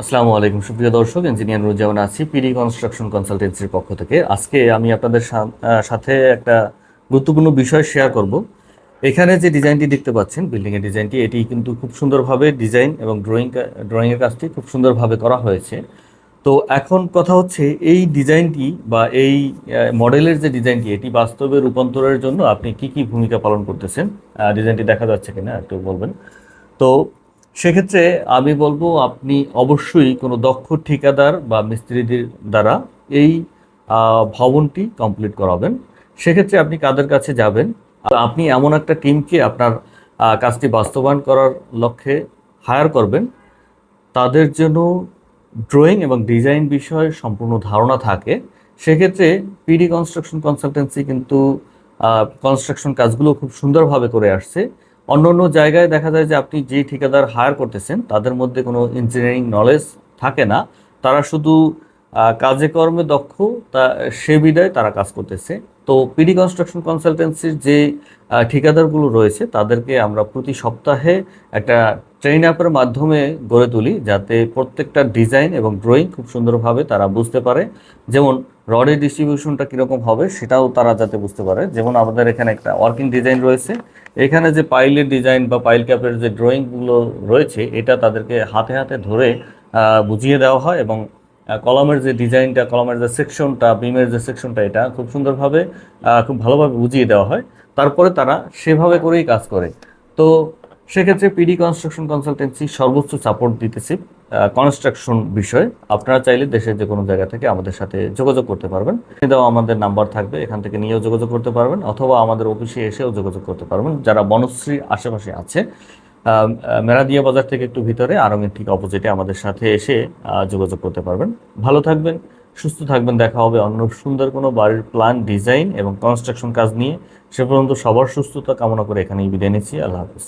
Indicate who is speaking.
Speaker 1: আসসালামু আলাইকুম সুপ্রিয় দর্শক, ইঞ্জিনিয়ার নুরুজ্জামান আছি পিডি কনস্ট্রাকশন কনসালটেন্সির পক্ষ থেকে। আজকে আমি আপনাদের সাথে একটা গুরুত্বপূর্ণ বিষয় শেয়ার করব। এখানে যে ডিজাইনটি দেখতে পাচ্ছেন, বিল্ডিংয়ের ডিজাইনটি, এটি কিন্তু খুব সুন্দরভাবে ডিজাইন এবং ড্রয়িংয়ের কাজটি খুব সুন্দরভাবে করা হয়েছে। তো এখন কথা হচ্ছে, এই ডিজাইনটি বা এই মডেলের যে ডিজাইনটি, এটি বাস্তবে রূপান্তরের জন্য আপনি কি কি ভূমিকা পালন করতেছেন। ডিজাইনটি দেখা যাচ্ছে কিনা একটু বলবেন। তো সেক্ষেত্রে আমি বলবো, আপনি অবশ্যই কোনো দক্ষ ঠিকাদার বা মিস্ত্রিদের দ্বারা এই ভবনটি কমপ্লিট করাবেন। সেক্ষেত্রে আপনি কাদের কাছে যাবেন? আপনি এমন একটা টিমকে আপনার কাজটি বাস্তবায়ন করার লক্ষ্যে হায়ার করবেন, তাদের জন্য ড্রয়িং এবং ডিজাইন বিষয়ে সম্পূর্ণ ধারণা থাকে। সেক্ষেত্রে পিডি কনস্ট্রাকশন কনসালটেন্সি কিন্তু কনস্ট্রাকশন কাজগুলো খুব সুন্দরভাবে করে আসছে। অন্য অন্য জায়গায় দেখা যায় যে আপনি যে ঠিকাদার হায়ার করতেছেন তাদের মধ্যে কোনো ইঞ্জিনিয়ারিং নলেজ থাকে না, তারা শুধু কাজে কর্মে দক্ষ, তা সে বিধায় তারা কাজ করতেছে। তো পিডি কনস্ট্রাকশন কনসালটেন্সির যে ঠিকাদারগুলো রয়েছে তাদেরকে আমরা প্রতি সপ্তাহে একটা ট্রেন আপের মাধ্যমে গড়ে তুলি, যাতে প্রত্যেকটা ডিজাইন এবং ড্রয়িং খুব সুন্দরভাবে তারা বুঝতে পারে। যেমন রডের ডিস্ট্রিবিউশনটা কীরকম হবে সেটাও তারা যাতে বুঝতে পারে। যেমন আমাদের এখানে একটা ওয়ার্কিং ডিজাইন রয়েছে, এখানে যে পাইলের ডিজাইন বা পাইল ক্যাপের যে ড্রয়িংগুলো রয়েছে, এটা তাদেরকে হাতে হাতে ধরে বুঝিয়ে দেওয়া হয়। এবং কলামের যে ডিজাইনটা, কলামের যে সেকশনটা, বিমের যে সেকশনটা, এটা খুব সুন্দরভাবে খুব ভালোভাবে বুঝিয়ে দেওয়া হয়। তারপরে তারা সেভাবে করেই কাজ করে। তো সেক্ষেত্রে পিডি কনস্ট্রাকশন কনসালটেন্সি সর্বোচ্চ সাপোর্ট দিতেছে কনস্ট্রাকশন বিষয়ে। আপনারা চাইলে দেশের যে কোনো জায়গা থেকে আমাদের সাথে যোগাযোগ করতে পারবেন। এটাও আমাদের নাম্বার থাকবে, এখান থেকে নিয়েও যোগাযোগ করতে পারবেন, অথবা আমাদের অফিসে এসেও যোগাযোগ করতে পারবেন। যারা বনশ্রীর আশেপাশে আছে, মেরাদিয়া বাজার থেকে একটু ভিতরে আড়ংয়ের ঠিক অপোজিটে আমাদের সাথে এসে যোগাযোগ করতে পারবেন। ভালো থাকবেন, সুস্থ থাকবেন। দেখা হবে অন্য সুন্দর কোনো বাড়ির প্ল্যান, ডিজাইন এবং কনস্ট্রাকশন কাজ নিয়ে। সে পর্যন্ত সবার সুস্থতা কামনা করে এখানেই বিদায় নিচ্ছি। আল্লাহ হাফিজ।